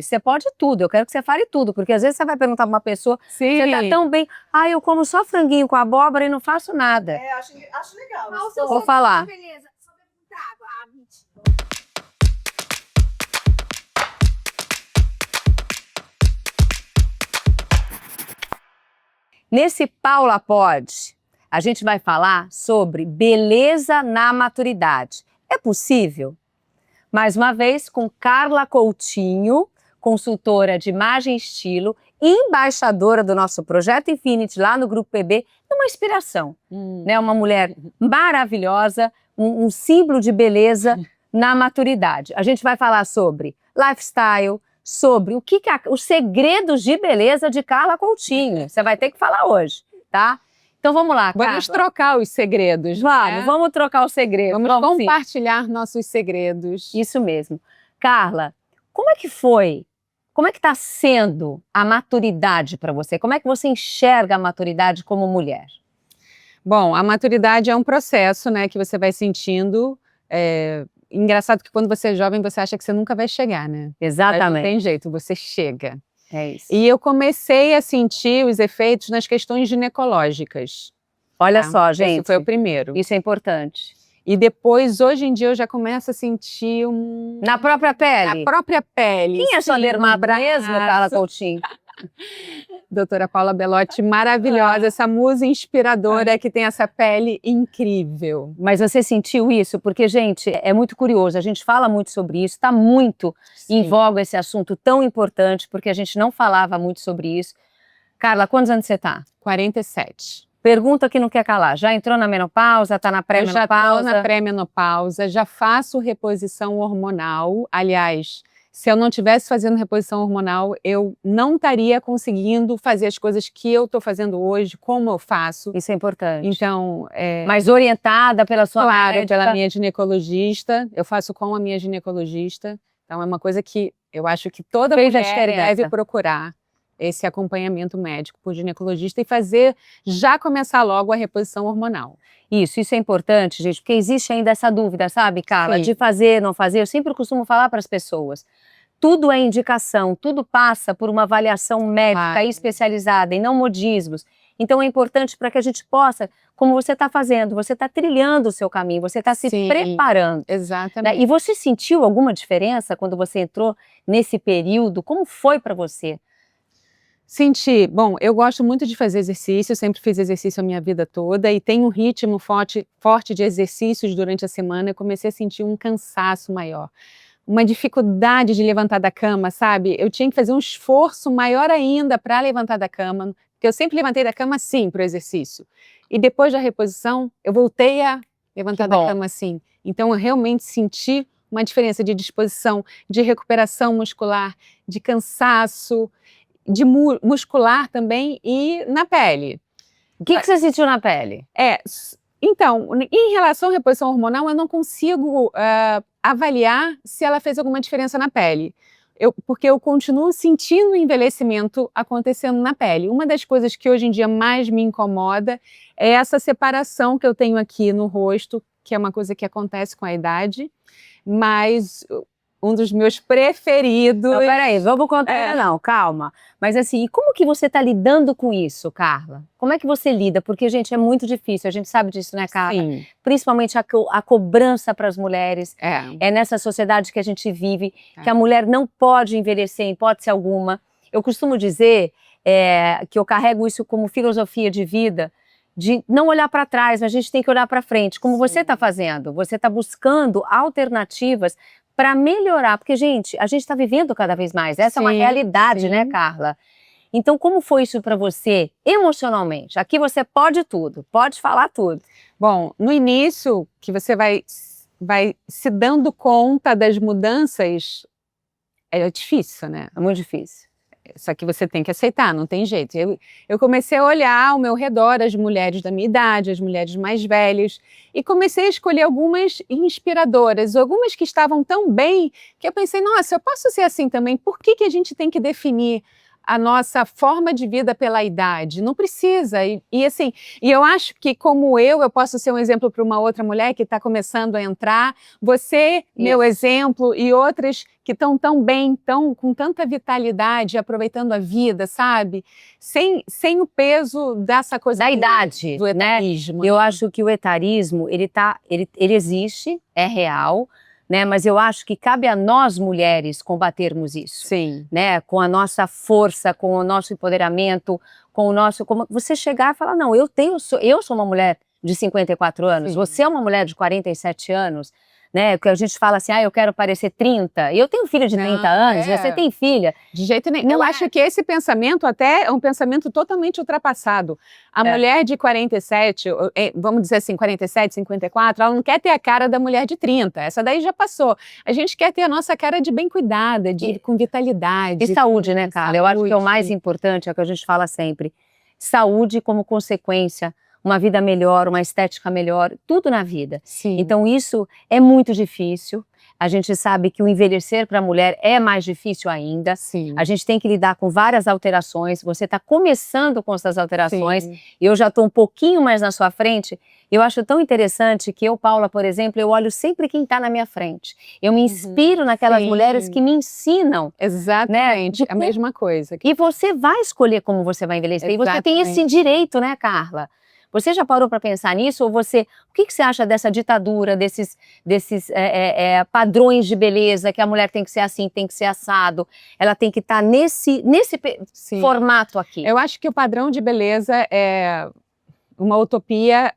Você pode tudo, eu quero que você fale tudo, porque às vezes você vai perguntar pra uma pessoa, Sim. você tá tão bem, eu como só franguinho com abóbora e não faço nada. Acho legal. Vou falar. Beleza. Nesse Paula Pode, a gente vai falar sobre beleza na maturidade. É possível? Mais uma vez, com Carla Coutinho, consultora de imagem e estilo e embaixadora do nosso Projeto Infinity lá no Grupo PB, é uma inspiração, né? Uma mulher maravilhosa, um símbolo de beleza na maturidade. A gente vai falar sobre lifestyle, sobre os segredos de beleza de Carla Coutinho. Você vai ter que falar hoje, tá? Então vamos lá, Carla. Vamos trocar os segredos. Vamos trocar os segredos. Vamos compartilhar nossos segredos. Isso mesmo. Carla, como é que foi? Como é que está sendo a maturidade para você? Como é que você enxerga a maturidade como mulher? Bom, a maturidade é um processo, né, que você vai sentindo. Engraçado que quando você é jovem, você acha que você nunca vai chegar, né? Exatamente. Mas não tem jeito, você chega. É isso. E eu comecei a sentir os efeitos nas questões ginecológicas. Olha só, gente. Esse foi o primeiro. Isso é importante. E depois, hoje em dia, eu já começo a sentir Na própria pele? Na própria pele. Quem é sua dermato mesmo, Carla Coutinho? Doutora Paula Belotti, maravilhosa, essa musa inspiradora que tem essa pele incrível. Mas você sentiu isso? Porque, gente, é muito curioso, a gente fala muito sobre isso, está muito em voga esse assunto tão importante, porque a gente não falava muito sobre isso. Carla, quantos anos você está? 47. Pergunta que não quer calar, já entrou na menopausa, está na pré-menopausa? Eu já estou na pré-menopausa, já faço reposição hormonal, aliás... Se eu não estivesse fazendo reposição hormonal, eu não estaria conseguindo fazer as coisas que eu estou fazendo hoje, como eu faço. Isso é importante. Então, mas orientada pela sua médica? Pela minha ginecologista. Eu faço com a minha ginecologista. Então, é uma coisa que eu acho que toda mulher deve procurar esse acompanhamento médico por ginecologista e já começar logo a reposição hormonal. Isso é importante, gente, porque existe ainda essa dúvida, sabe, Carla, de fazer, não fazer. Eu sempre costumo falar para as pessoas, tudo é indicação, tudo passa por uma avaliação médica especializada e não modismos. Então é importante para que a gente possa, como você está fazendo, você está trilhando o seu caminho, você está se preparando. Exatamente. Né? E você sentiu alguma diferença quando você entrou nesse período? Como foi para você? Senti. Bom, eu gosto muito de fazer exercício, sempre fiz exercício a minha vida toda e tenho um ritmo forte de exercícios durante a semana. Eu comecei a sentir um cansaço maior, uma dificuldade de levantar da cama, sabe? Eu tinha que fazer um esforço maior ainda para levantar da cama, porque eu sempre levantei da cama sim para o exercício. E depois da reposição, eu voltei a levantar da cama sim. Então eu realmente senti uma diferença de disposição, de recuperação muscular, de cansaço, de muscular também e na pele. O que você sentiu na pele? Então, em relação à reposição hormonal, eu não consigo avaliar se ela fez alguma diferença na pele. Porque eu continuo sentindo o envelhecimento acontecendo na pele. Uma das coisas que hoje em dia mais me incomoda é essa separação que eu tenho aqui no rosto, que é uma coisa que acontece com a idade, mas... Um dos meus preferidos... Não, peraí, vamos contar não, calma. Mas assim, e como que você está lidando com isso, Carla? Como é que você lida? Porque, gente, é muito difícil, a gente sabe disso, né, Carla? Sim. Principalmente a cobrança para as mulheres. É nessa sociedade que a gente vive, que a mulher não pode envelhecer em hipótese alguma. Eu costumo dizer que eu carrego isso como filosofia de vida, de não olhar para trás, mas a gente tem que olhar para frente, como você está fazendo. Você está buscando alternativas para melhorar, porque, gente, a gente está vivendo cada vez mais. Essa é uma realidade, né, Carla? Então, como foi isso para você, emocionalmente? Aqui você pode tudo, pode falar tudo. Bom, no início, que você vai se dando conta das mudanças, é difícil, né? É muito difícil. Só que você tem que aceitar, não tem jeito. Eu comecei a olhar ao meu redor as mulheres da minha idade, as mulheres mais velhas, e comecei a escolher algumas inspiradoras, algumas que estavam tão bem, que eu pensei, nossa, eu posso ser assim também, por que a gente tem que definir a nossa forma de vida pela idade. Não precisa. Assim, e eu acho que, como eu posso ser um exemplo para uma outra mulher que está começando a entrar. Você, meu exemplo, e outras que estão tão bem, com tanta vitalidade, aproveitando a vida, sabe? Sem o peso dessa coisa da idade, do etarismo. Eu acho que o etarismo, ele existe, é real, né? Mas eu acho que cabe a nós, mulheres, combatermos isso. Sim. Né? Com a nossa força, com o nosso empoderamento, com o nosso... Como você chegar e falar, não, eu sou uma mulher de 54 anos, Sim. você é uma mulher de 47 anos, né? Porque a gente fala assim, eu quero parecer 30. E eu tenho filho de 30 anos, você tem filha. De jeito nenhum. Eu acho que esse pensamento até é um pensamento totalmente ultrapassado. A mulher de 47, vamos dizer assim, 47, 54, ela não quer ter a cara da mulher de 30. Essa daí já passou. A gente quer ter a nossa cara de bem cuidada, com vitalidade. E saúde, né, Carla? Eu acho que é o mais importante, é o que a gente fala sempre. Saúde como consequência, uma vida melhor, uma estética melhor, tudo na vida. Sim. Então isso é muito difícil. A gente sabe que o envelhecer para a mulher é mais difícil ainda. Sim. A gente tem que lidar com várias alterações. Você está começando com essas alterações. Sim. Eu já estou um pouquinho mais na sua frente. Eu acho tão interessante que eu, Paula, por exemplo, eu olho sempre quem está na minha frente. Eu me inspiro naquelas mulheres que me ensinam. Exatamente, né? A mesma coisa. E você vai escolher como você vai envelhecer. Exatamente. E você tem esse direito, né, Carla? Você já parou para pensar nisso? Ou o que você acha dessa ditadura, desses padrões de beleza, que a mulher tem que ser assim, tem que ser assado, ela tem que estar nesse formato aqui? Eu acho que o padrão de beleza é uma utopia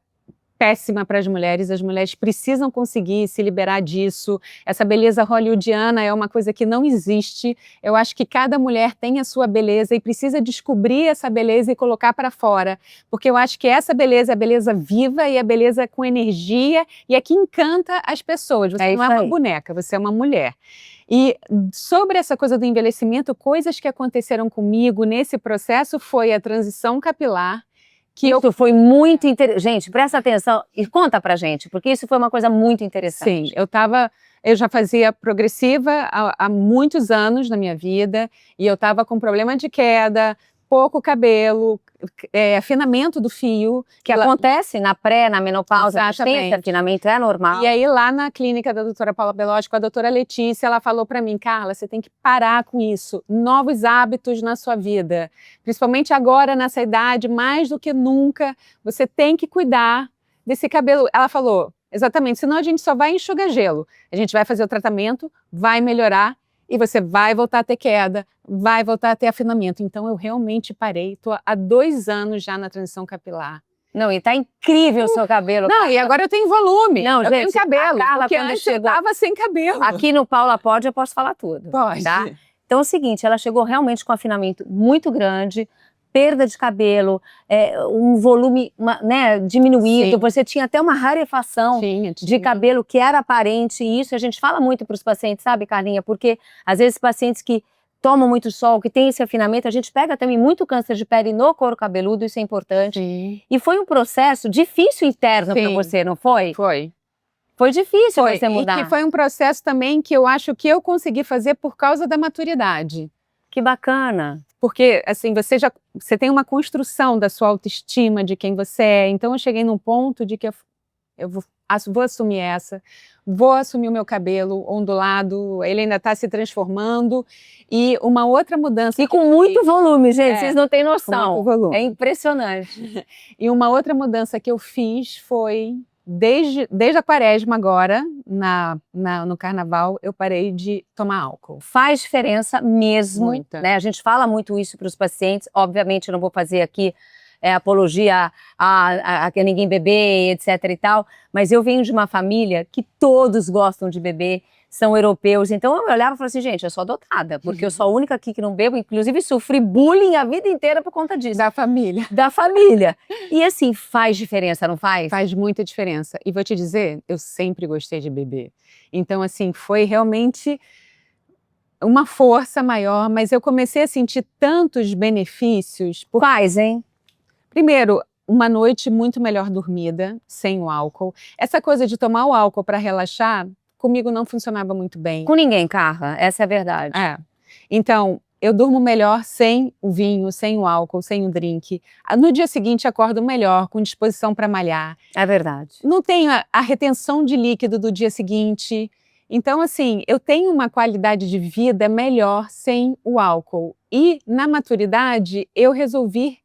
péssima para as mulheres precisam conseguir se liberar disso. Essa beleza hollywoodiana é uma coisa que não existe. Eu acho que cada mulher tem a sua beleza e precisa descobrir essa beleza e colocar para fora, porque eu acho que essa beleza é a beleza viva e a beleza com energia e é que encanta as pessoas. Você não é uma boneca, você é uma mulher. E sobre essa coisa do envelhecimento, coisas que aconteceram comigo nesse processo foi a transição capilar. Isso foi muito interessante. Gente, presta atenção e conta pra gente, porque isso foi uma coisa muito interessante. Sim, eu já fazia progressiva há muitos anos na minha vida, e eu estava com problema de queda, pouco cabelo, afinamento do fio. Que acontece na menopausa, esse afinamento é normal. E aí lá na clínica da doutora Paula Belotti, com a doutora Letícia, ela falou para mim, Carla, você tem que parar com isso, novos hábitos na sua vida, principalmente agora nessa idade, mais do que nunca, você tem que cuidar desse cabelo. Ela falou, exatamente, senão a gente só vai enxugar gelo, a gente vai fazer o tratamento, vai melhorar, e você vai voltar a ter queda, vai voltar a ter afinamento. Então, eu realmente parei. Estou há 2 anos já na transição capilar. Não, e tá incrível o seu cabelo. Não, e agora eu tenho volume. Não, eu tenho cabelo. Carla, porque antes eu estava sem cabelo. Aqui no Paula Pode eu posso falar tudo. Pode. Tá? Então é o seguinte, ela chegou realmente com um afinamento muito grande, perda de cabelo, um volume diminuído, sim. Você tinha até uma rarefação de cabelo que era aparente, e isso a gente fala muito para os pacientes, sabe, Carlinha? Porque às vezes pacientes que tomam muito sol, que tem esse afinamento, a gente pega também muito câncer de pele no couro cabeludo, isso é importante. Sim. E foi um processo difícil interno para você, não foi? Foi. Foi difícil você mudar. E que foi um processo também que eu acho que eu consegui fazer por causa da maturidade. Que bacana. Porque, assim, você tem uma construção da sua autoestima, de quem você é. Então, eu cheguei num ponto de que eu vou assumir vou assumir o meu cabelo ondulado, ele ainda está se transformando. E uma outra mudança... E com muito volume, gente, vocês não têm noção. Com muito volume. É impressionante. E uma outra mudança que eu fiz foi... Desde a quaresma agora, no carnaval, eu parei de tomar álcool. Faz diferença mesmo, muita. Né? A gente fala muito isso para os pacientes, obviamente eu não vou fazer aqui apologia a que ninguém beber, etc e tal, mas eu venho de uma família que todos gostam de beber, são europeus, então eu olhava e falava assim, gente, eu sou adotada, porque eu sou a única aqui que não bebo, inclusive sofri bullying a vida inteira por conta disso. Da família. Da família. E assim, faz diferença, não faz? Faz muita diferença. E vou te dizer, eu sempre gostei de beber. Então, assim, foi realmente uma força maior, mas eu comecei a sentir tantos benefícios. Quais, hein? Primeiro, uma noite muito melhor dormida, sem o álcool. Essa coisa de tomar o álcool para relaxar, comigo não funcionava muito bem. Com ninguém, Carla, essa é a verdade. Então, eu durmo melhor sem o vinho, sem o álcool, sem o drink. No dia seguinte, acordo melhor, com disposição para malhar. É verdade. Não tenho a retenção de líquido do dia seguinte. Então, assim, eu tenho uma qualidade de vida melhor sem o álcool. E, na maturidade, eu resolvi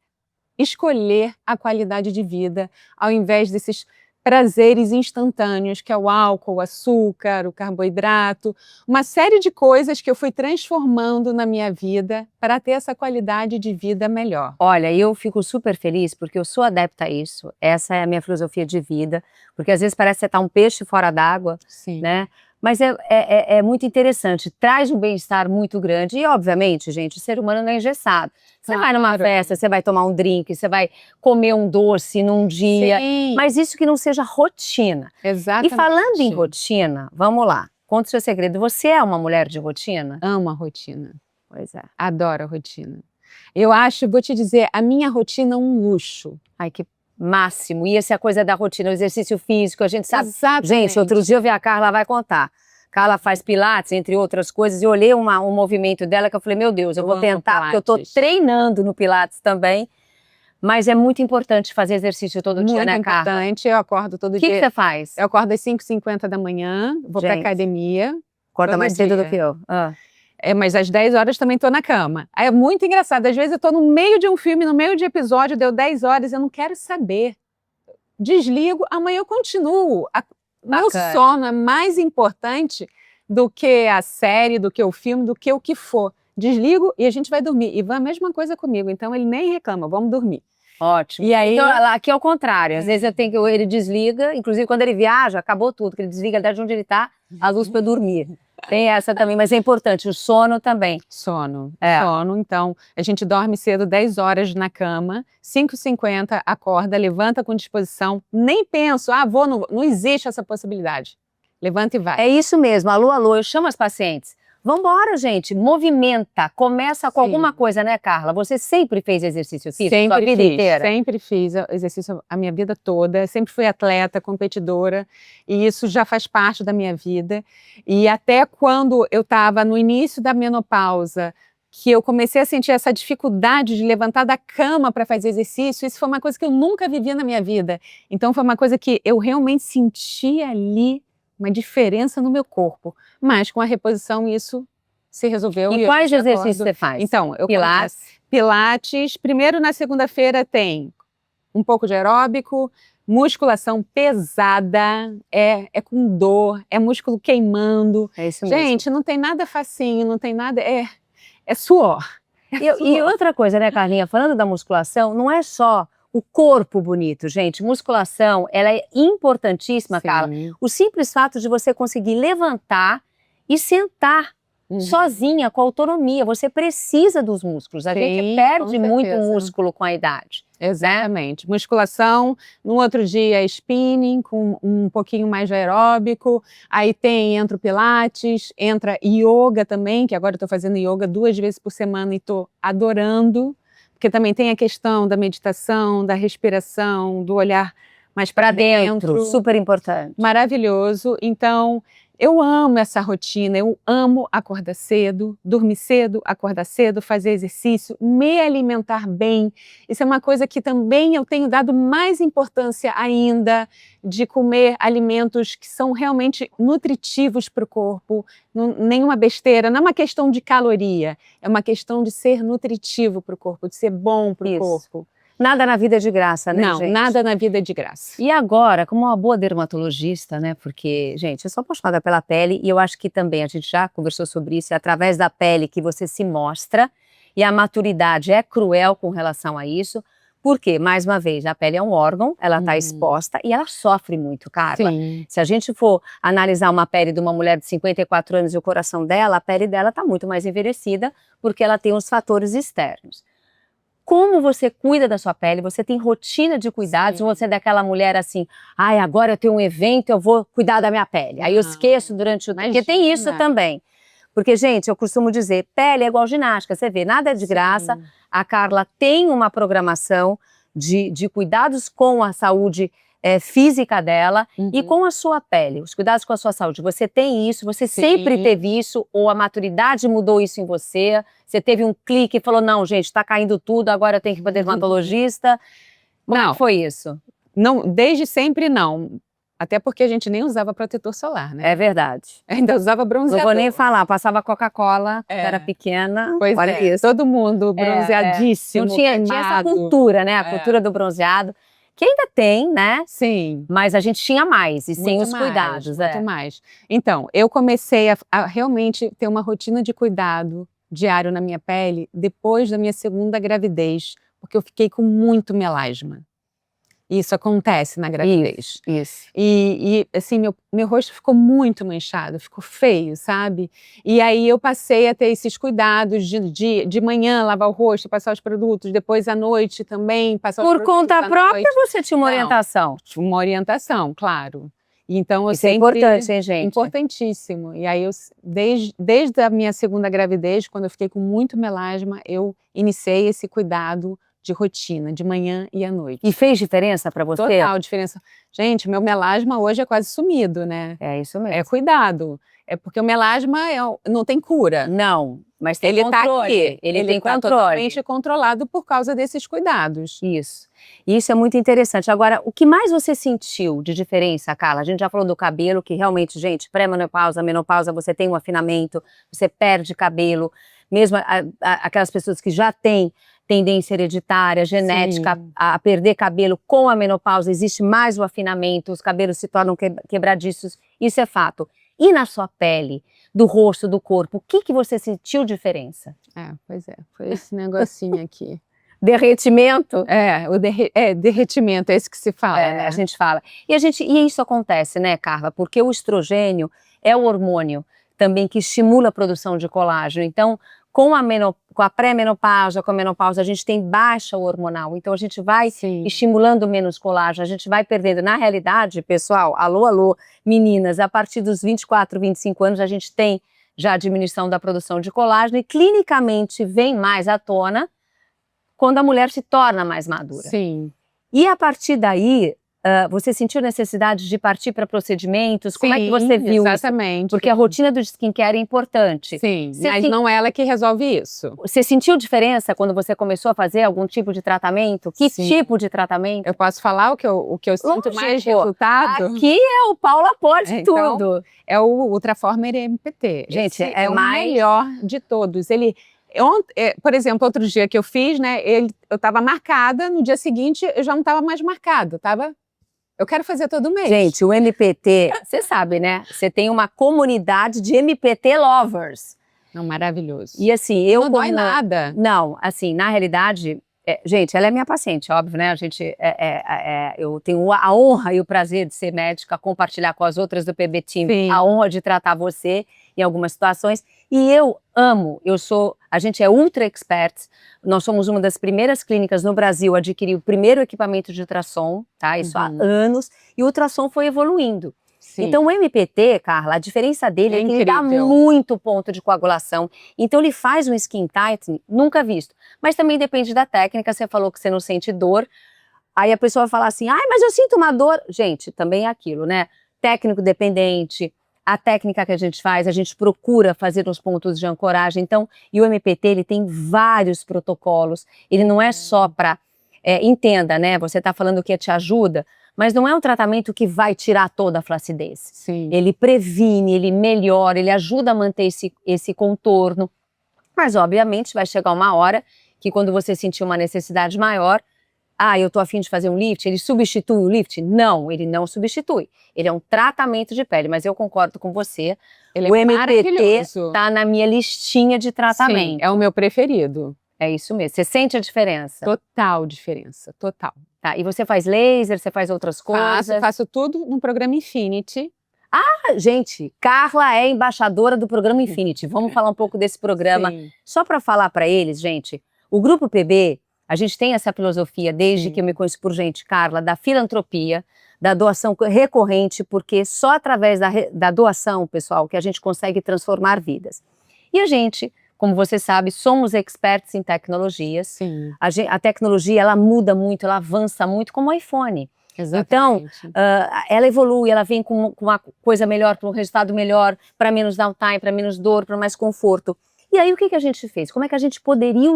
escolher a qualidade de vida, ao invés desses prazeres instantâneos, que é o álcool, o açúcar, o carboidrato, uma série de coisas que eu fui transformando na minha vida para ter essa qualidade de vida melhor. Olha, eu fico super feliz porque eu sou adepta a isso, essa é a minha filosofia de vida, porque às vezes parece que você tá um peixe fora d'água, né? Mas é muito interessante, traz um bem-estar muito grande e, obviamente, gente, o ser humano não é engessado. Você vai numa festa, você vai tomar um drink, você vai comer um doce num dia, mas isso que não seja rotina. Exatamente. E falando em rotina, vamos lá, conta o seu segredo. Você é uma mulher de rotina? Amo a rotina. Pois é. Adoro a rotina. Eu acho, vou te dizer, a minha rotina é um luxo. Ai, que máximo. E essa coisa da rotina, o exercício físico, a gente sabe. Exatamente. Gente, outro dia eu vi a Carla, vai contar. Carla faz pilates, entre outras coisas, e eu olhei um movimento dela que eu falei, meu Deus, eu vou tentar, porque eu tô treinando no pilates também. Mas é muito importante fazer exercício todo dia, né, Carla? Muito importante, eu acordo todo dia. O que você faz? Eu acordo às 5h50 da manhã, vou pra academia. Acorda mais cedo do que eu. Mas às 10 horas também tô na cama. Aí é muito engraçado, às vezes eu tô no meio de um filme, no meio de episódio, deu 10 horas, eu não quero saber. Desligo, amanhã eu continuo. Meu sono é mais importante do que a série, do que o filme, do que o que for. Desligo e a gente vai dormir. Ivan, a mesma coisa comigo, então ele nem reclama, vamos dormir. Ótimo. E aí, então, aqui é o contrário, às vezes ele desliga, inclusive quando ele viaja, acabou tudo, que ele desliga de onde ele tá, a luz para dormir. Tem essa também, mas é importante, o sono também. Sono, então, a gente dorme cedo, 10 horas na cama, 5h50, acorda, levanta com disposição, nem penso, não existe essa possibilidade. Levanta e vai. É isso mesmo, alô, alô, eu chamo as pacientes. Vambora, gente, movimenta, começa com alguma coisa, né, Carla? Você sempre fez exercício físico sua vida inteira? Sempre fiz exercício a minha vida toda, sempre fui atleta, competidora, e isso já faz parte da minha vida. E até quando eu estava no início da menopausa, que eu comecei a sentir essa dificuldade de levantar da cama para fazer exercício, isso foi uma coisa que eu nunca vivia na minha vida. Então foi uma coisa que eu realmente senti ali, uma diferença no meu corpo, mas com a reposição isso se resolveu. E quais exercícios você faz? Então, Pilates, primeiro na segunda-feira tem um pouco de aeróbico, musculação pesada, é com dor, é músculo queimando. É isso mesmo. Gente, não tem nada facinho, não tem nada, é suor. E outra coisa, né, Carlinha, falando da musculação, não é só o corpo bonito, gente. Musculação, ela é importantíssima, Carla. O simples fato de você conseguir levantar e sentar sozinha, com autonomia. Você precisa dos músculos. A gente perde muito músculo com a idade. Exatamente. Né? Musculação, no outro dia spinning, com um pouquinho mais de aeróbico. Aí entra o pilates, entra yoga também, que agora eu tô fazendo yoga 2 vezes por semana e tô adorando. Porque também tem a questão da meditação, da respiração, do olhar mais para dentro. Super importante. Maravilhoso. Então, eu amo essa rotina, eu amo acordar cedo, dormir cedo, acordar cedo, fazer exercício, me alimentar bem. Isso é uma coisa que também eu tenho dado mais importância ainda, de comer alimentos que são realmente nutritivos para o corpo, nenhuma besteira, não é uma questão de caloria, é uma questão de ser nutritivo para o corpo, de ser bom para o corpo. Nada na vida é de graça, né, gente? Não, nada na vida é de graça. E agora, como uma boa dermatologista, né, porque, gente, eu sou apaixonada pela pele e eu acho que também, a gente já conversou sobre isso, é através da pele que você se mostra e a maturidade é cruel com relação a isso, porque, mais uma vez, a pele é um órgão, ela está exposta e ela sofre muito, Carla. Sim. Se a gente for analisar uma pele de uma mulher de 54 anos e o coração dela, a pele dela está muito mais envelhecida porque ela tem os fatores externos. Como você cuida da sua pele? Você tem rotina de cuidados? Ou você é daquela mulher assim, ai, agora eu tenho um evento, eu vou cuidar da minha pele. Aí eu esqueço durante o dia. Porque tem isso também. Porque, gente, eu costumo dizer, pele é igual ginástica, você vê, nada é de graça. A Carla tem uma programação de cuidados com a saúde física dela e Uhum. com a sua pele, os cuidados com a sua saúde. Você tem isso? Você sempre Sim. teve isso? Ou a maturidade mudou isso em você? Você teve um clique e falou, não, gente, tá caindo tudo, agora eu tenho que ir para dermatologista. Como é Não. que foi isso? Não, desde sempre não. Até porque a gente nem usava protetor solar, né? É verdade. Ainda usava Não bronzeador. vou nem falar, passava Coca-Cola, É. era pequena, Pois olha é, isso. todo mundo bronzeadíssimo, Não tinha essa queimado. cultura, né? A cultura do bronzeado, que ainda tem, né? Sim. Mas a gente tinha mais, e sem Muito os mais, cuidados. muito mais. Então, eu comecei a realmente ter uma rotina de cuidado diário na minha pele depois da minha segunda gravidez, porque eu fiquei com muito melasma. Isso acontece na gravidez. Isso. E assim, meu rosto ficou muito manchado, ficou feio, sabe? E aí eu passei a ter esses cuidados de manhã lavar o rosto, passar os produtos, depois à noite também passar os Por produtos conta à própria, noite. você tinha uma Não. orientação? Uma orientação, claro. Então eu Isso é sempre... importante, hein, gente? Importantíssimo. E aí eu, desde a minha segunda gravidez, quando eu fiquei com muito melasma, eu iniciei esse cuidado de rotina, de manhã e à noite. E fez diferença pra você? Total diferença. Gente, meu melasma hoje é quase sumido, né? É isso mesmo. É cuidado. É porque o melasma não tem cura. Não, mas tem Ele está controle. aqui. Ele tem tá controle. totalmente controlado por causa desses cuidados. Isso. E isso é muito interessante. Agora, o que mais você sentiu de diferença, Carla? A gente já falou do cabelo, que realmente, gente, pré-menopausa, menopausa, você tem um afinamento, você perde cabelo. Mesmo aquelas pessoas que já têm tendência hereditária, genética, a perder cabelo com a menopausa, existe mais o afinamento, os cabelos se tornam quebradiços, isso é fato. E na sua pele, do rosto, do corpo, o que você sentiu diferença? Pois é, foi esse negocinho aqui. Derretimento? Derretimento, é isso que se fala, né? A gente fala. E isso acontece, né, Carla? Porque o estrogênio é o hormônio também que estimula a produção de colágeno. Então, com a pré-menopausa, com a menopausa, a gente tem baixa hormonal. Então, a gente vai estimulando menos colágeno, a gente vai perdendo. Na realidade, pessoal, alô, meninas, a partir dos 24, 25 anos, a gente tem já a diminuição da produção de colágeno e clinicamente vem mais à tona quando a mulher se torna mais madura. Sim. E a partir daí, você sentiu necessidade de partir para procedimentos? Como é que você viu exatamente. isso? Porque a rotina do skincare é importante. Sim, mas não é ela que resolve isso. Você sentiu diferença quando você começou a fazer algum tipo de tratamento? Que tipo de tratamento? Eu posso falar o que eu sinto mais resultado? Aqui é o Paula Pode tudo. É o Ultraformer MPT. Gente, é o melhor de todos. Por exemplo, outro dia que eu fiz, né? Eu estava marcada, no dia seguinte eu já não estava mais marcada, eu quero fazer todo mês. Gente, o MPT, você sabe, né? Você tem uma comunidade de MPT lovers. Não, maravilhoso. E assim, não dói nada. Não, assim, na realidade, gente, ela é minha paciente, óbvio, né? Eu tenho a honra e o prazer de ser médica, compartilhar com as outras do PB Team a honra de tratar você em algumas situações. E eu amo, a gente é ultra experts, nós somos uma das primeiras clínicas no Brasil a adquirir o primeiro equipamento de ultrassom, tá? Isso há anos, e o ultrassom foi evoluindo. Então o MPT, Carla, a diferença dele é que ele dá muito ponto de coagulação, então ele faz um skin tightening nunca visto. Mas também depende da técnica, você falou que você não sente dor, aí a pessoa vai falar assim, mas eu sinto uma dor. Gente, também é aquilo, né? Técnico dependente, a técnica que a gente procura fazer os pontos de ancoragem. Então, e o MPT, ele tem vários protocolos, ele não é só para, entenda, né? Você está falando que te ajuda, mas não é um tratamento que vai tirar toda a flacidez. Sim. Ele previne, ele melhora, ele ajuda a manter esse contorno. Mas, obviamente, vai chegar uma hora que quando você sentir uma necessidade maior, eu tô a fim de fazer um lift, ele substitui o lift? Não, ele não substitui. Ele é um tratamento de pele, mas eu concordo com você. O MPT tá na minha listinha de tratamento. Sim, é o meu preferido. É isso mesmo. Você sente a diferença? Total diferença, total. Tá, e você faz laser, você faz outras coisas? Faço tudo no programa Infinity. Gente, Carla é embaixadora do programa Infinity. Vamos falar um pouco desse programa. Só para falar para eles, gente, o Grupo PB, a gente tem essa filosofia, desde que eu me conheço por gente, Carla, da filantropia, da doação recorrente, porque só através da doação, pessoal, que a gente consegue transformar vidas. E a gente, como você sabe, somos experts em tecnologias. Sim. A tecnologia, ela muda muito, ela avança muito, como o iPhone. Exatamente. Então, ela evolui, ela vem com uma coisa melhor, para um resultado melhor, para menos downtime, para menos dor, para mais conforto. E aí, o que a gente fez? Como é que a gente poderia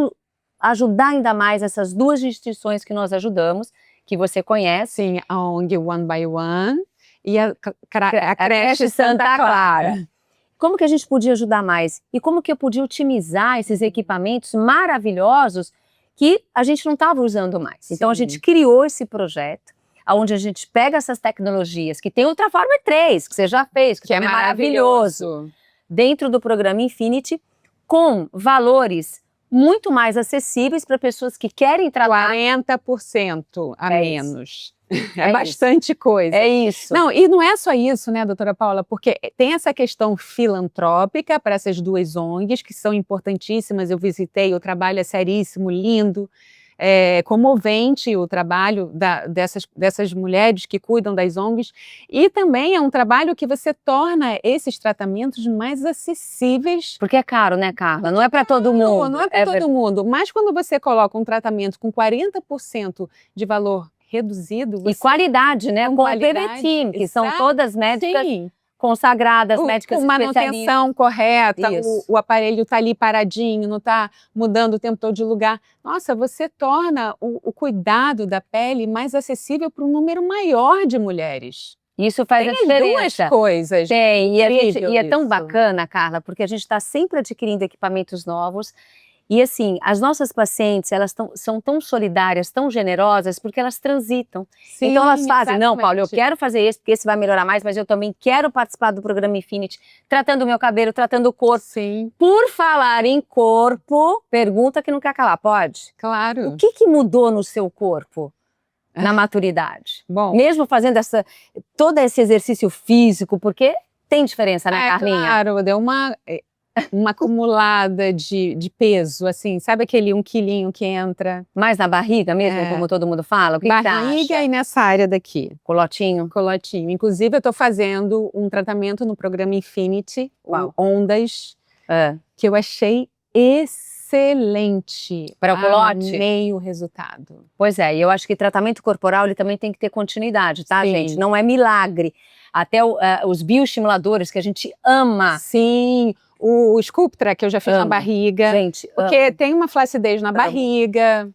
ajudar ainda mais essas duas instituições que nós ajudamos, que você conhece? Sim, a ONG One by One e a A creche Santa Clara. Como que a gente podia ajudar mais? E como que eu podia otimizar esses equipamentos maravilhosos que a gente não estava usando mais? Então, a Sim. gente criou esse projeto, onde a gente pega essas tecnologias, que tem o Ultraformer 3, que você já fez, que Que é também maravilhoso. dentro do programa Infinity, com valores muito mais acessíveis para pessoas que querem tratar. 40% a É menos. É É bastante coisa. É isso. Não, e não é só isso, né, doutora Paula, porque tem essa questão filantrópica para essas duas ONGs, que são importantíssimas, eu visitei, o trabalho é seríssimo, lindo, comovente o trabalho dessas mulheres que cuidam das ONGs, e também é um trabalho que você torna esses tratamentos mais acessíveis. Porque é caro, né, Carla? Não é para todo mundo. Não é para todo mundo, mas quando você coloca um tratamento com 40% de valor reduzido. E qualidade, né? Com qualidade, PVT, que são todas médicas sim, consagradas, médicas com manutenção correta, o aparelho está ali paradinho, não está mudando o tempo todo de lugar. Nossa, você torna o cuidado da pele mais acessível para um número maior de mulheres. Isso faz a diferença. As duas coisas. Tem, e é tão bacana, Carla, porque a gente está sempre adquirindo equipamentos novos. E assim, as nossas pacientes, elas são tão solidárias, tão generosas, porque elas transitam. Sim, então elas fazem, exatamente. não, Paulo, eu quero fazer esse, porque esse vai melhorar mais, mas eu também quero participar do programa Infinity, tratando o meu cabelo, tratando o corpo. Sim. Por falar em corpo, pergunta que não quer calar, pode? Claro. O que mudou no seu corpo na maturidade? Bom, mesmo fazendo todo esse exercício físico, porque tem diferença, né, Carlinha? Claro, deu uma acumulada de peso, assim, sabe aquele 1 quilinho que entra? Mais na barriga mesmo, como todo mundo fala? O que barriga que você acha? E nessa área daqui. Colotinho? Colotinho. Inclusive, eu tô fazendo um tratamento no programa Infinity, Ondas, que eu achei excelente. Para o colote? Amei o resultado. Pois é, e eu acho que tratamento corporal ele também tem que ter continuidade, tá, Sim. gente? Não é milagre. Até os bioestimuladores que a gente ama. Sim, o Sculptra que eu já fiz na barriga. Gente, porque tem uma flacidez na barriga.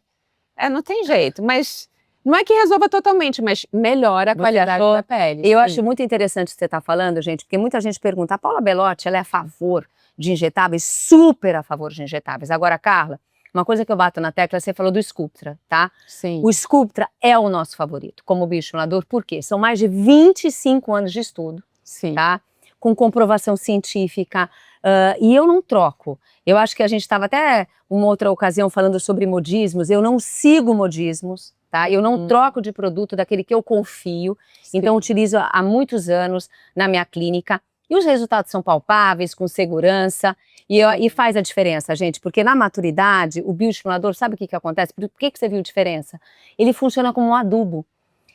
Não tem jeito, mas não é que resolva totalmente, mas melhora a qualidade da pele. Eu acho muito interessante o que você está falando, gente, porque muita gente pergunta, a Paula Belotti, ela é a favor de injetáveis? Super a favor de injetáveis. Agora, Carla, uma coisa que eu bato na tecla, você falou do Sculptra, tá? Sim. O Sculptra é o nosso favorito como bioestimulador, por quê? São mais de 25 anos de estudo, sim, tá? Com comprovação científica, e eu não troco. Eu acho que a gente estava até uma outra ocasião falando sobre modismos, eu não sigo modismos, tá? Eu não troco de produto daquele que eu confio, então utilizo há muitos anos na minha clínica, e os resultados são palpáveis, com segurança, e faz a diferença, gente, porque na maturidade, o bioestimulador, sabe o que acontece? Por que você viu diferença? Ele funciona como um adubo.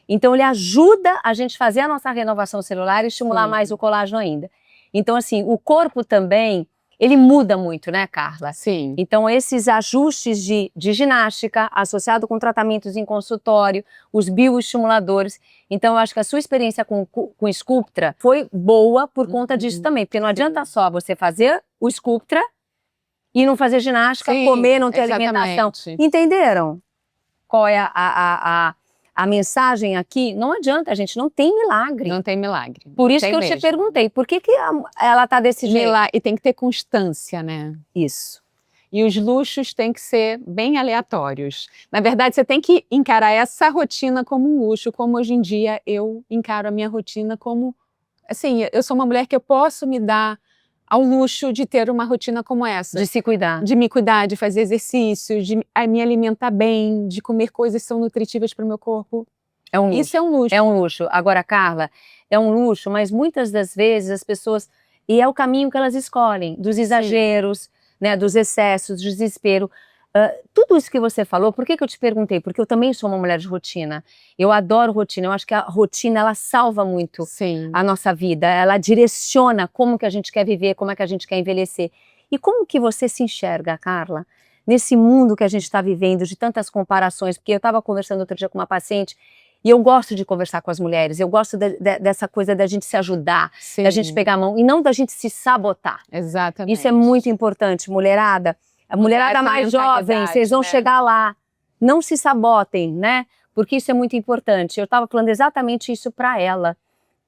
Então, ele ajuda a gente a fazer a nossa renovação celular e estimular mais o colágeno ainda. Então, assim, o corpo também, ele muda muito, né, Carla? Sim. Então, esses ajustes de ginástica, associado com tratamentos em consultório, os bioestimuladores. Então, eu acho que a sua experiência com o Sculptra foi boa por conta disso também. Porque não adianta só você fazer o Sculptra e não fazer ginástica, comer, não ter alimentação. Entenderam? Qual é a mensagem aqui? Não adianta, gente, não tem milagre. Não tem milagre. Por isso que eu te perguntei, por que ela tá desse jeito? E tem que ter constância, né? Isso. E os luxos têm que ser bem aleatórios. Na verdade, você tem que encarar essa rotina como um luxo, como hoje em dia eu encaro a minha rotina como... Assim, eu sou uma mulher que eu posso me dar ao luxo de ter uma rotina como essa. De se cuidar. De me cuidar, de fazer exercícios, de me alimentar bem, de comer coisas que são nutritivas para o meu corpo. É um luxo. Isso é um luxo. É um luxo. Agora, Carla, é um luxo, mas muitas das vezes as pessoas... E é o caminho que elas escolhem, dos exageros, né, dos excessos, do desespero. Tudo isso que você falou, por que eu te perguntei? Porque eu também sou uma mulher de rotina. Eu adoro rotina, eu acho que a rotina, ela salva muito a nossa vida. Ela direciona como que a gente quer viver, como é que a gente quer envelhecer. E como que você se enxerga, Carla, nesse mundo que a gente está vivendo, de tantas comparações? Porque eu estava conversando outro dia com uma paciente, E eu gosto de conversar com as mulheres, eu gosto dessa coisa da gente se ajudar, Sim. da gente pegar a mão, e não da gente se sabotar. Exatamente. Isso é muito importante, mulherada. A mulherada mais jovem, vocês vão chegar lá. Não se sabotem, né? Porque isso é muito importante. Eu estava falando exatamente isso para ela.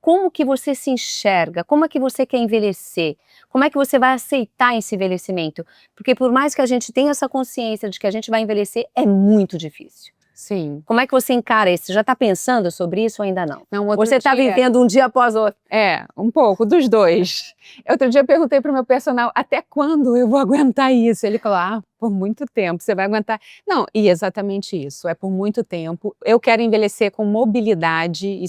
Como que você se enxerga? Como é que você quer envelhecer? Como é que você vai aceitar esse envelhecimento? Porque por mais que a gente tenha essa consciência de que a gente vai envelhecer, é muito difícil. Sim. Como é que você encara isso? Você já está pensando sobre isso ou ainda não? Não, você está vivendo um dia após outro? Um pouco, dos dois. Outro dia eu perguntei para o meu personal, até quando eu vou aguentar isso? Ele falou, por muito tempo, você vai aguentar. Não, e exatamente isso, é por muito tempo. Eu quero envelhecer com mobilidade,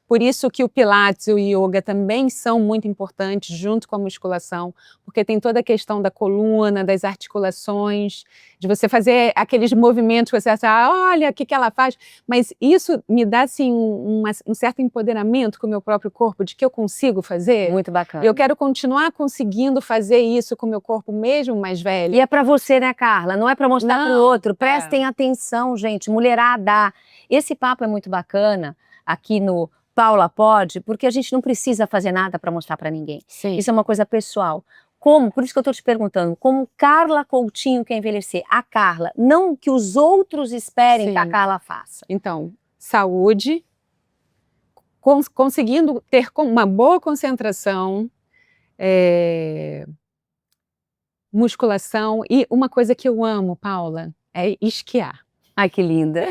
por isso que o Pilates e o Yoga também são muito importantes, junto com a musculação, porque tem toda a questão da coluna, das articulações, de você fazer aqueles movimentos que você acha, olha, o que ela faz? Mas isso me dá, assim, um certo empoderamento com o meu próprio corpo, de que eu consigo fazer. Muito bacana. Eu quero continuar conseguindo fazer isso com o meu corpo, mesmo mais velho. E é para você, né, Carla? Não é para mostrar para o outro. Prestem atenção, gente. Mulherada. Esse papo é muito bacana aqui no Paula Pode, porque a gente não precisa fazer nada para mostrar para ninguém. Sim. Isso é uma coisa pessoal. Como? Por isso que eu estou te perguntando, como Carla Coutinho quer envelhecer? A Carla, não que os outros esperem que a Carla faça. Então, saúde, conseguindo ter uma boa concentração, musculação e uma coisa que eu amo, Paula, é esquiar. Ai, que linda!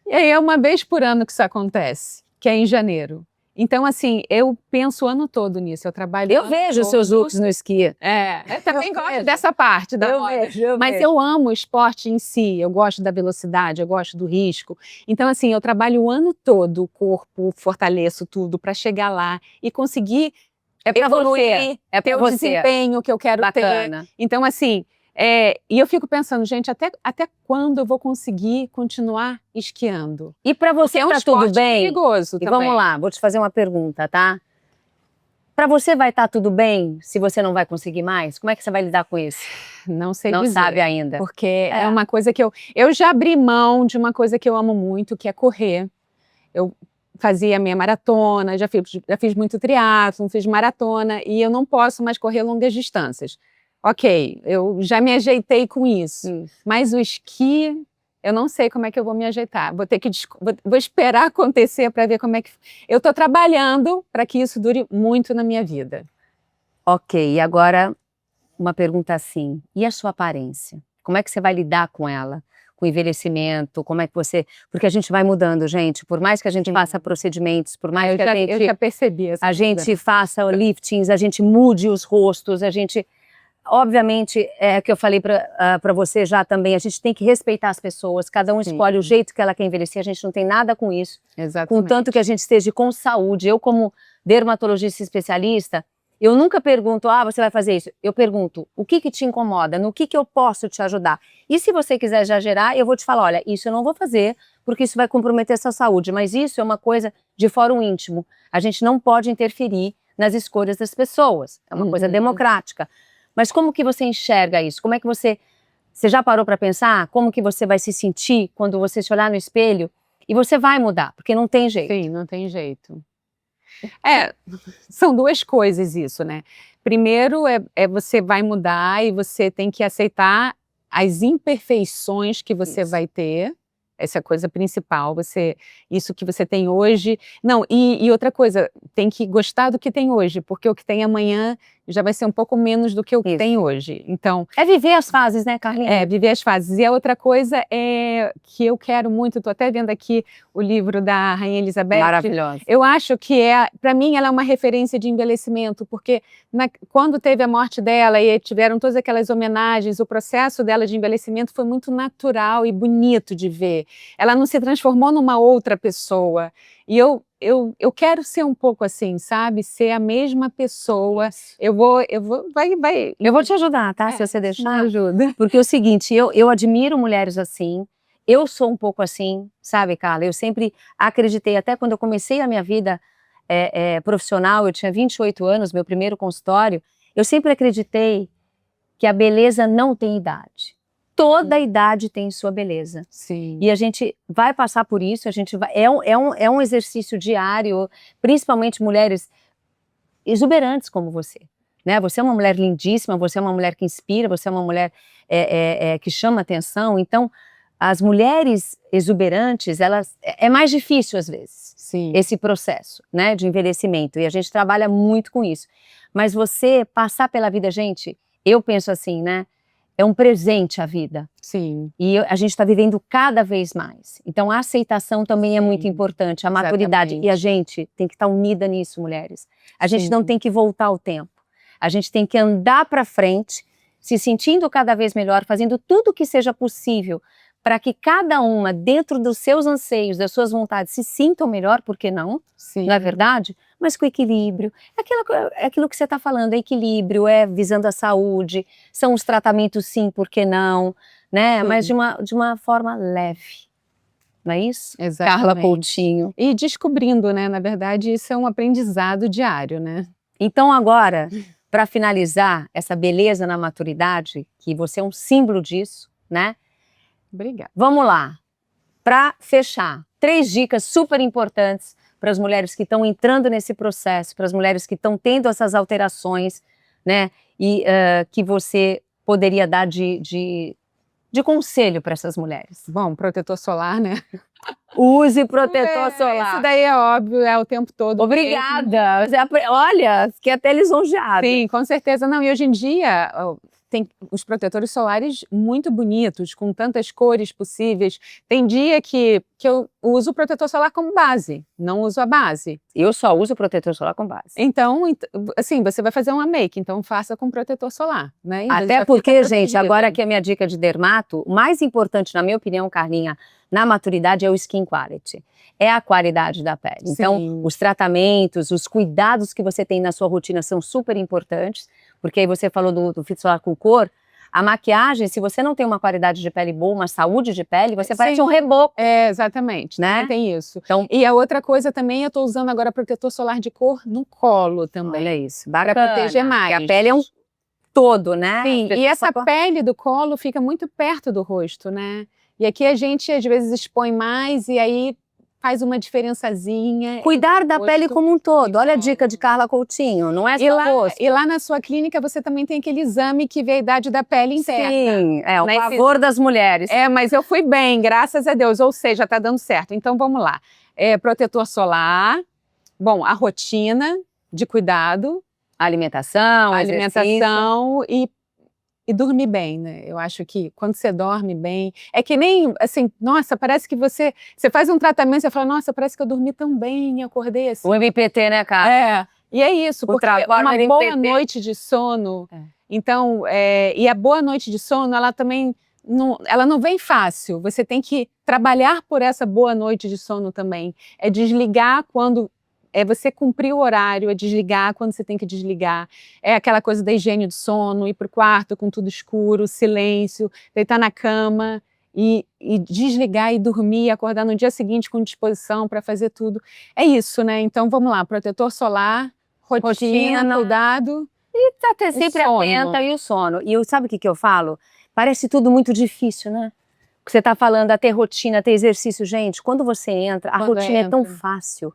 E aí é uma vez por ano que isso acontece, que é em janeiro. Então, assim, eu penso o ano todo nisso, eu trabalho. Eu vejo os seus looks no esqui. Eu também gosto dessa parte da moda. Mas eu amo o esporte em si, eu gosto da velocidade, eu gosto do risco. Então, assim, eu trabalho o ano todo, o corpo, fortaleço tudo para chegar lá e conseguir evoluir, ter o desempenho que eu quero ter. Então, assim, e eu fico pensando, gente, até quando eu vou conseguir continuar esquiando? E para você é um tudo bem? Perigoso também. Vamos lá, vou te fazer uma pergunta, tá? Para você vai estar tudo bem se você não vai conseguir mais? Como é que você vai lidar com isso? Não sei dizer. Não sabe ainda. Porque é uma coisa que eu já abri mão de uma coisa que eu amo muito, que é correr. Eu fazia minha maratona, já fiz muito triatlon, fiz maratona e eu não posso mais correr longas distâncias. Ok, eu já me ajeitei com isso, mas o esqui, eu não sei como é que eu vou me ajeitar. Vou esperar acontecer para ver como é que... Eu estou trabalhando para que isso dure muito na minha vida. Ok, e agora uma pergunta assim, e a sua aparência? Como é que você vai lidar com ela? Com o envelhecimento, como é que você... Porque a gente vai mudando, gente, por mais que a gente faça procedimentos, por mais que eu já percebi a gente faça liftings, a gente mude os rostos, a gente... Obviamente, é o que eu falei para você já também, a gente tem que respeitar as pessoas, cada um escolhe o jeito que ela quer envelhecer, a gente não tem nada com isso. Exatamente. Contanto que a gente esteja com saúde. Eu, como dermatologista especialista, eu nunca pergunto, você vai fazer isso. Eu pergunto, o que te incomoda? No que eu posso te ajudar? E se você quiser exagerar, eu vou te falar, olha, isso eu não vou fazer, porque isso vai comprometer a sua saúde, mas isso é uma coisa de fórum íntimo. A gente não pode interferir nas escolhas das pessoas, é uma coisa democrática. Mas como que você enxerga isso? Como é que você já parou para pensar como que você vai se sentir quando você se olhar no espelho e você vai mudar, porque não tem jeito. Sim, não tem jeito. São duas coisas isso, né? Primeiro você vai mudar e você tem que aceitar as imperfeições que você vai ter. Essa é a coisa principal, isso que você tem hoje. Não, e outra coisa, tem que gostar do que tem hoje, porque o que tem amanhã já vai ser um pouco menos do que o que tem hoje. Então, é viver as fases, né, Carlinha? É, viver as fases. E a outra coisa é que eu quero muito, estou até vendo aqui o livro da Rainha Elizabeth. Maravilhosa. Eu acho que para mim, ela é uma referência de envelhecimento, porque quando teve a morte dela e tiveram todas aquelas homenagens, o processo dela de envelhecimento foi muito natural e bonito de ver. Ela não se transformou numa outra pessoa. E eu quero ser um pouco assim, sabe? Ser a mesma pessoa. Eu vou te ajudar, tá? Se você deixar. Me ajuda. Porque é o seguinte, eu admiro mulheres assim. Eu sou um pouco assim, sabe, Carla? Eu sempre acreditei, até quando eu comecei a minha vida profissional, eu tinha 28 anos, meu primeiro consultório, eu sempre acreditei que a beleza não tem idade. Toda idade tem sua beleza. Sim. E a gente vai passar por isso, é um exercício diário, principalmente mulheres exuberantes como você. Né? Você é uma mulher lindíssima, você é uma mulher que inspira, você é uma mulher que chama atenção. Então, as mulheres exuberantes, é mais difícil às vezes, Sim. esse processo, né, de envelhecimento. E a gente trabalha muito com isso. Mas você passar pela vida, gente, eu penso assim, né? É um presente à vida. Sim. E a gente está vivendo cada vez mais. Então, a aceitação também é muito importante, a maturidade. Exatamente. E a gente tem que estar unida nisso, mulheres. A gente não tem que voltar ao tempo. A gente tem que andar para frente, se sentindo cada vez melhor, fazendo tudo o que seja possível para que cada uma, dentro dos seus anseios, das suas vontades, se sintam melhor, por que não? Sim. Não é verdade? Mas com equilíbrio. É aquilo que você está falando, é equilíbrio, visando a saúde, são os tratamentos sim, por que não? Né? Mas de uma forma leve. Não é isso? Exatamente. Carla Coutinho. E descobrindo, né? Na verdade, isso é um aprendizado diário, né? Então agora, para finalizar essa beleza na maturidade, que você é um símbolo disso, né? Obrigada. Vamos lá. Para fechar, 3 dicas super importantes para as mulheres que estão entrando nesse processo, para as mulheres que estão tendo essas alterações, né? E que você poderia dar de conselho para essas mulheres. Bom, protetor solar, né? Use protetor solar. Isso daí é óbvio, é o tempo todo. Obrigada. Olha, fiquei até lisonjeada. Sim, com certeza. Não, e hoje em dia tem os protetores solares muito bonitos, com tantas cores possíveis. Tem dia que eu uso o protetor solar como base, não uso a base. Eu só uso o protetor solar com base. Então, assim, você vai fazer uma make, então faça com protetor solar, né? Até porque, gente, agora que a minha dica de dermato, o mais importante, na minha opinião, Carlinha, na maturidade é o skin quality. É a qualidade da pele. Sim. Então, os tratamentos, os cuidados que você tem na sua rotina são super importantes, porque aí você falou do filtro solar com cor. A maquiagem, se você não tem uma qualidade de pele boa, uma saúde de pele, você parece um reboco. Exatamente, né? Tem isso. Então, e a outra coisa também, eu estou usando agora protetor solar de cor no colo também. Olha isso, bacana. Para proteger mais. Porque a pele é um todo, né? Sim, e essa pele do colo fica muito perto do rosto, né? E aqui a gente às vezes expõe mais e aí faz uma diferençazinha. Cuidar da pele como um todo. Olha a dica de Carla Coutinho, não é só o rosto. E lá na sua clínica você também tem aquele exame que vê a idade da pele interna. Sim, o favor das mulheres. Mas eu fui bem, graças a Deus, ou seja, tá dando certo. Então vamos lá. Protetor solar, a rotina de cuidado. Alimentação, e dormir bem, né? Eu acho que quando você dorme bem, é que nem, assim, nossa, parece que você faz um tratamento, você fala, nossa, parece que eu dormi tão bem, acordei assim. O MPT, né, cara? E é isso, porque uma boa noite de sono, então, e a boa noite de sono, ela também, ela não vem fácil, você tem que trabalhar por essa boa noite de sono também, é desligar quando... você cumprir o horário, é desligar quando você tem que desligar. É aquela coisa da higiene do sono, ir para o quarto com tudo escuro, silêncio, deitar na cama e desligar e dormir, acordar no dia seguinte com disposição para fazer tudo. É isso, né? Então vamos lá, protetor solar, rotina, cuidado. E tá sempre atenta e o sono. E sabe o que eu falo? Parece tudo muito difícil, né? Você está falando a ter rotina, ter exercício. Gente, quando você entra, a rotina é tão fácil.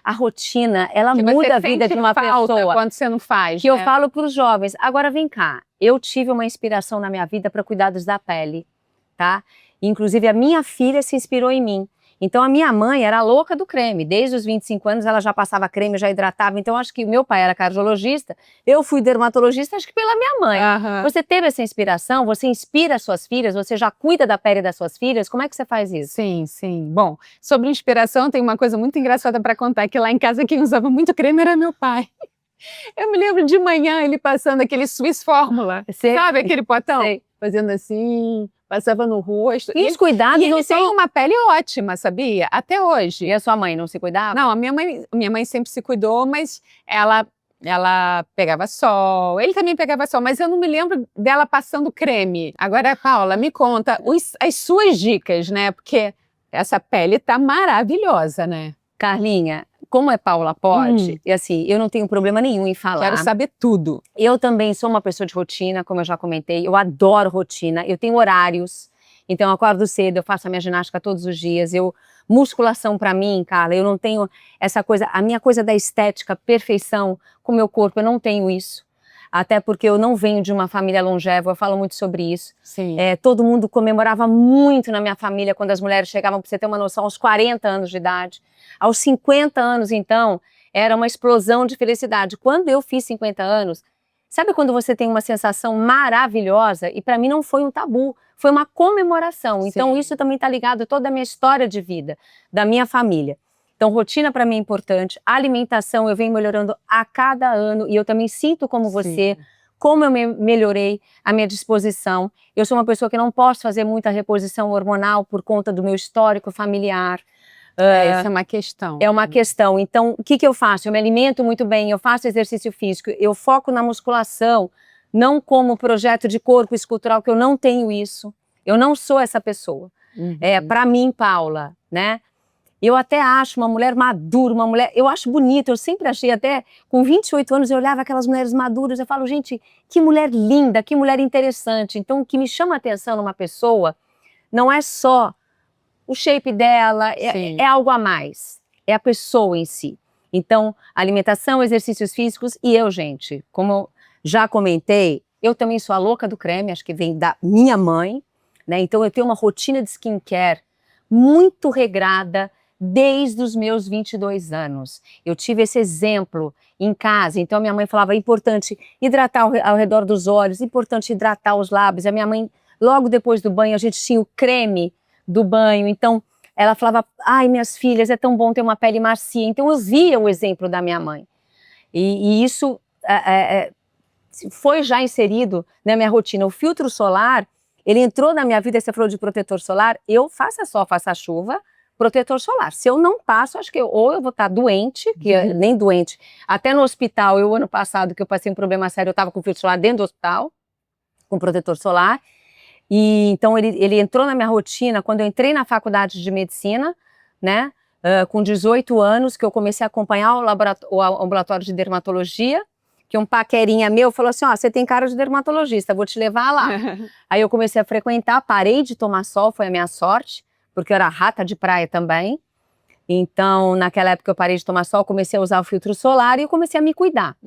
A rotina, ela muda a vida de uma pessoa. Quando você não faz. Que eu falo para os jovens. Agora vem cá, eu tive uma inspiração na minha vida para cuidados da pele, tá? Inclusive a minha filha se inspirou em mim. Então a minha mãe era louca do creme. Desde os 25 anos ela já passava creme, já hidratava. Então acho que meu pai era cardiologista, eu fui dermatologista, acho que pela minha mãe. Você teve essa inspiração, você inspira as suas filhas, você já cuida da pele das suas filhas, como é que você faz isso? Sim, sim. Bom, sobre inspiração tem uma coisa muito engraçada para contar, que lá em casa quem usava muito creme era meu pai. Eu me lembro de manhã ele passando aquele Swiss Fórmula, sabe aquele potão? Fazendo assim... Passava no rosto. E os cuidados ele tem uma pele ótima, sabia? Até hoje. E a sua mãe não se cuidava? Não, a minha mãe sempre se cuidou, mas ela pegava sol, ele também pegava sol, mas eu não me lembro dela passando creme. Agora, Paula, me conta as suas dicas, né? Porque essa pele tá maravilhosa, né? Carlinha, como é Paula pode, e assim, eu não tenho problema nenhum em falar. Quero saber tudo. Eu também sou uma pessoa de rotina, como eu já comentei, eu adoro rotina, eu tenho horários, então eu acordo cedo, eu faço a minha ginástica todos os dias, musculação pra mim, Carla, eu não tenho essa coisa, a minha coisa da estética, perfeição com o meu corpo, eu não tenho isso. Até porque eu não venho de uma família longeva, eu falo muito sobre isso. Sim. Todo mundo comemorava muito na minha família quando as mulheres chegavam, pra você ter uma noção, aos 40 anos de idade. Aos 50 anos, então, era uma explosão de felicidade. Quando eu fiz 50 anos, sabe quando você tem uma sensação maravilhosa? E para mim não foi um tabu, foi uma comemoração. Sim. Então isso também está ligado a toda a minha história de vida, da minha família. Então rotina para mim é importante, alimentação eu venho melhorando a cada ano e eu também sinto como você, como eu melhorei a minha disposição. Eu sou uma pessoa que não posso fazer muita reposição hormonal por conta do meu histórico familiar. Essa é uma questão. É uma questão. Então, o que eu faço? Eu me alimento muito bem, eu faço exercício físico, eu foco na musculação, não como projeto de corpo escultural, que eu não tenho isso. Eu não sou essa pessoa. Para mim, Paula, né? Eu até acho uma mulher madura, eu acho bonita, eu sempre achei, até com 28 anos eu olhava aquelas mulheres maduras, eu falo, gente, que mulher linda, que mulher interessante. Então, o que me chama a atenção numa pessoa não é só o shape dela, é algo a mais, é a pessoa em si. Então, alimentação, exercícios físicos e eu, gente, como eu já comentei, eu também sou a louca do creme, acho que vem da minha mãe, né? Então eu tenho uma rotina de skincare muito regrada desde os meus 22 anos. Eu tive esse exemplo em casa, então minha mãe falava, é importante hidratar ao redor dos olhos, importante hidratar os lábios. A minha mãe, logo depois do banho, a gente tinha o creme do banho, então ela falava, ai minhas filhas, é tão bom ter uma pele macia. Então eu via o exemplo da minha mãe e isso foi já inserido na minha rotina. O filtro solar, ele entrou na minha vida, você falou de protetor solar, eu faça sol, faça chuva, protetor solar. Se eu não passo, acho que ou eu vou estar doente, nem doente, até no hospital, ano passado que eu passei um problema sério, eu estava com filtro solar dentro do hospital, com protetor solar. E então ele entrou na minha rotina quando eu entrei na faculdade de medicina, né, com 18 anos, que eu comecei a acompanhar o ambulatório de dermatologia, que um paquerinha meu falou assim, ó, você tem cara de dermatologista, vou te levar lá. Aí eu comecei a frequentar, parei de tomar sol, foi a minha sorte, porque eu era rata de praia também. Então, naquela época eu parei de tomar sol, comecei a usar o filtro solar e eu comecei a me cuidar.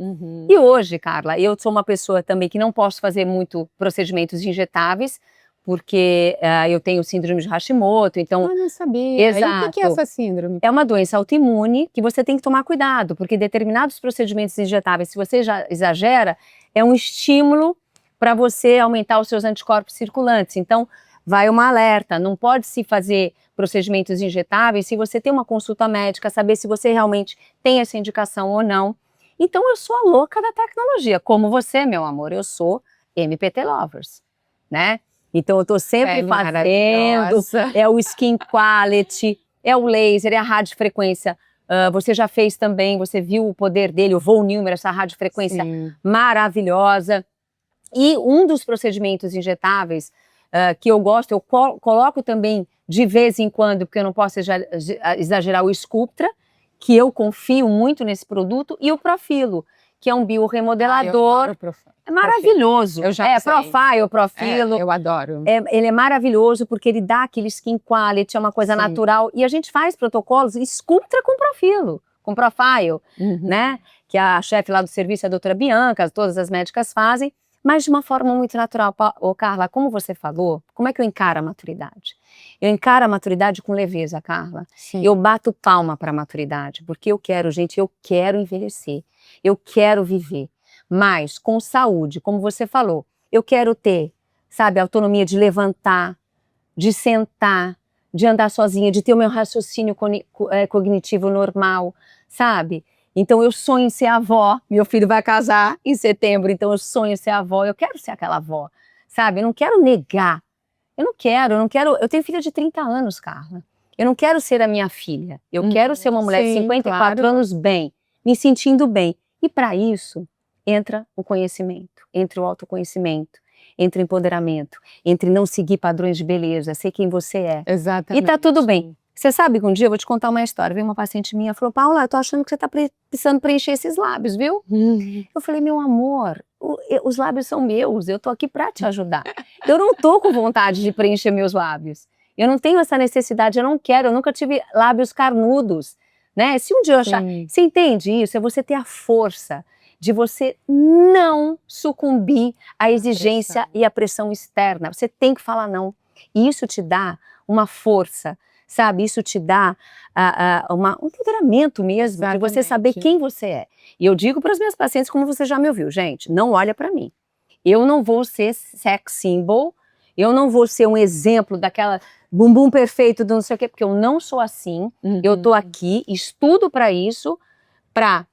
E hoje, Carla, eu sou uma pessoa também que não posso fazer muito procedimentos injetáveis, porque eu tenho síndrome de Hashimoto, então... Eu não sabia. Exato. E o que é essa síndrome? É uma doença autoimune que você tem que tomar cuidado, porque determinados procedimentos injetáveis, se você já exagera, é um estímulo para você aumentar os seus anticorpos circulantes. Então, vai uma alerta, não pode se fazer procedimentos injetáveis se você tem uma consulta médica, saber se você realmente tem essa indicação ou não. Então eu sou a louca da tecnologia, como você, meu amor, eu sou MPT Lovers, né? Então eu tô sempre fazendo, é o Skin Quality, é o laser, é a radiofrequência. Você já fez também, você viu o poder dele, o Volnúmero, essa radiofrequência maravilhosa. E um dos procedimentos injetáveis que eu gosto, eu coloco também de vez em quando, porque eu não posso exagerar, o Sculptra, que eu confio muito nesse produto, e o Profilo, que é um bioremodelador. É maravilhoso. Eu já sei. Profilo. Eu adoro. Ele é maravilhoso porque ele dá aquele skin quality, é uma coisa natural. E a gente faz protocolos Sculptra com Profilo, com Profile, né? Que a chefe lá do serviço, a doutora Bianca, todas as médicas fazem. Mas de uma forma muito natural. Carla, como você falou, como é que eu encaro a maturidade? Eu encaro a maturidade com leveza, Carla. Eu bato palma para a maturidade, porque eu quero envelhecer, eu quero viver, mas com saúde, como você falou. Eu quero ter, sabe, a autonomia de levantar, de sentar, de andar sozinha, de ter o meu raciocínio cognitivo normal, sabe? Então eu sonho em ser avó, meu filho vai casar em setembro, então eu sonho em ser avó, eu quero ser aquela avó, sabe? Eu não quero negar, eu não quero, eu tenho filha de 30 anos, Carla, eu não quero ser a minha filha, eu quero ser uma mulher de 54 anos bem, me sentindo bem, e para isso entra o conhecimento, entra o autoconhecimento, entra o empoderamento, entre não seguir padrões de beleza, ser quem você é. Exatamente. E tá tudo bem. Você sabe que um dia eu vou te contar uma história. Veio uma paciente minha e falou, Paula, eu tô achando que você tá precisando preencher esses lábios, viu? Eu falei, meu amor, os lábios são meus, eu tô aqui pra te ajudar. Eu não tô com vontade de preencher meus lábios. Eu não tenho essa necessidade, eu não quero, eu nunca tive lábios carnudos, né? Se um dia eu achar... Você entende isso? É você ter a força de você não sucumbir à exigência e à pressão externa. Você tem que falar não. E isso te dá uma força, sabe? Isso te dá um empoderamento mesmo, de você saber quem você é. E eu digo para os meus pacientes, como você já me ouviu, gente, não olha para mim. Eu não vou ser sex symbol, eu não vou ser um exemplo daquela bumbum perfeito do não sei o quê, porque eu não sou assim. Eu tô aqui, estudo para isso, para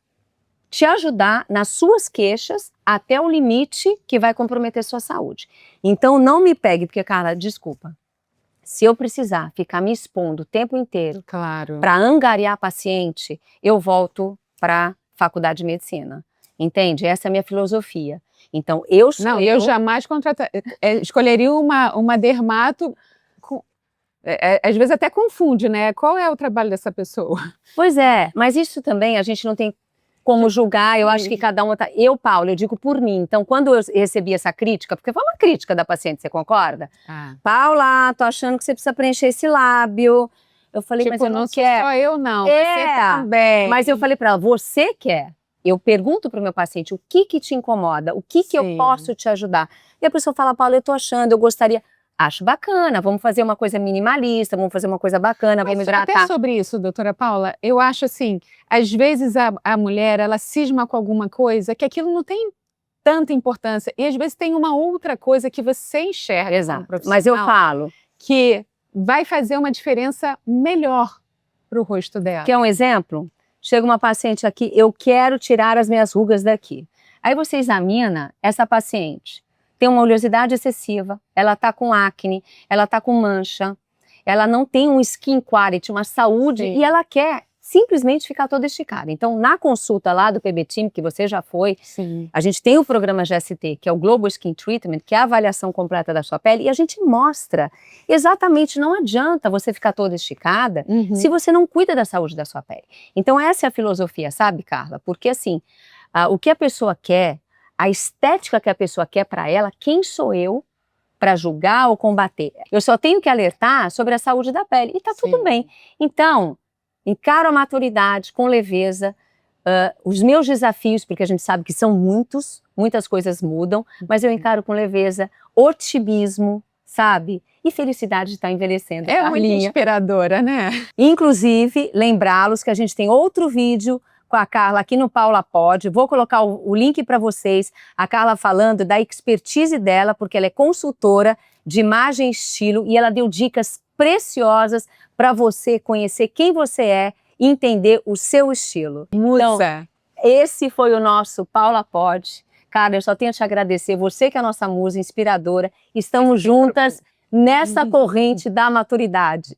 te ajudar nas suas queixas até o limite que vai comprometer sua saúde. Então não me pegue, porque, Carla, desculpa. Se eu precisar ficar me expondo o tempo inteiro para angariar paciente, eu volto para a faculdade de medicina. Entende? Essa é a minha filosofia. Então, eu jamais escolheria uma dermato. Às vezes até confunde, né? Qual é o trabalho dessa pessoa? Pois é, mas isso também a gente não tem como julgar, eu acho que cada um tá... Paula, eu digo por mim. Então, quando eu recebi essa crítica, porque foi uma crítica da paciente, você concorda? Paula, tô achando que você precisa preencher esse lábio. Eu falei, mas eu não quero. Só eu não, você também. Mas eu falei para ela, você quer? Eu pergunto para o meu paciente, o que te incomoda? O que eu posso te ajudar? E a pessoa fala, Paula, eu tô achando, eu gostaria... Acho bacana, vamos fazer uma coisa minimalista, vamos fazer uma coisa bacana, vamos hidratar. Até sobre isso, doutora Paula, eu acho assim, às vezes a mulher, ela cisma com alguma coisa que aquilo não tem tanta importância, e às vezes tem uma outra coisa que você enxerga. Exato, mas eu falo que vai fazer uma diferença melhor para o rosto dela. Quer um exemplo? Chega uma paciente aqui, eu quero tirar as minhas rugas daqui. Aí você examina essa paciente. Tem uma oleosidade excessiva, ela está com acne, ela está com mancha, ela não tem um skin quality, uma saúde, e ela quer simplesmente ficar toda esticada. Então, na consulta lá do PB Team, que você já foi, a gente tem o programa GST, que é o Global Skin Treatment, que é a avaliação completa da sua pele, e a gente mostra exatamente, não adianta você ficar toda esticada se você não cuida da saúde da sua pele. Então, essa é a filosofia, sabe, Carla? Porque assim, o que a pessoa quer, a estética que a pessoa quer para ela, quem sou eu para julgar ou combater? Eu só tenho que alertar sobre a saúde da pele e tá tudo bem. Então, encaro a maturidade com leveza, os meus desafios, porque a gente sabe que são muitas coisas mudam, mas eu encaro com leveza, otimismo, sabe? E felicidade de estar envelhecendo. É muito inspiradora, né? Inclusive, lembrá-los que a gente tem outro vídeo com a Carla aqui no Paula Pod. Vou colocar o link para vocês, a Carla falando da expertise dela, porque ela é consultora de imagem e estilo e ela deu dicas preciosas para você conhecer quem você é e entender o seu estilo. Então, esse foi o nosso Paula Pod. Cara, eu só tenho a te agradecer, você que é a nossa musa inspiradora. Estamos juntas nessa corrente da maturidade.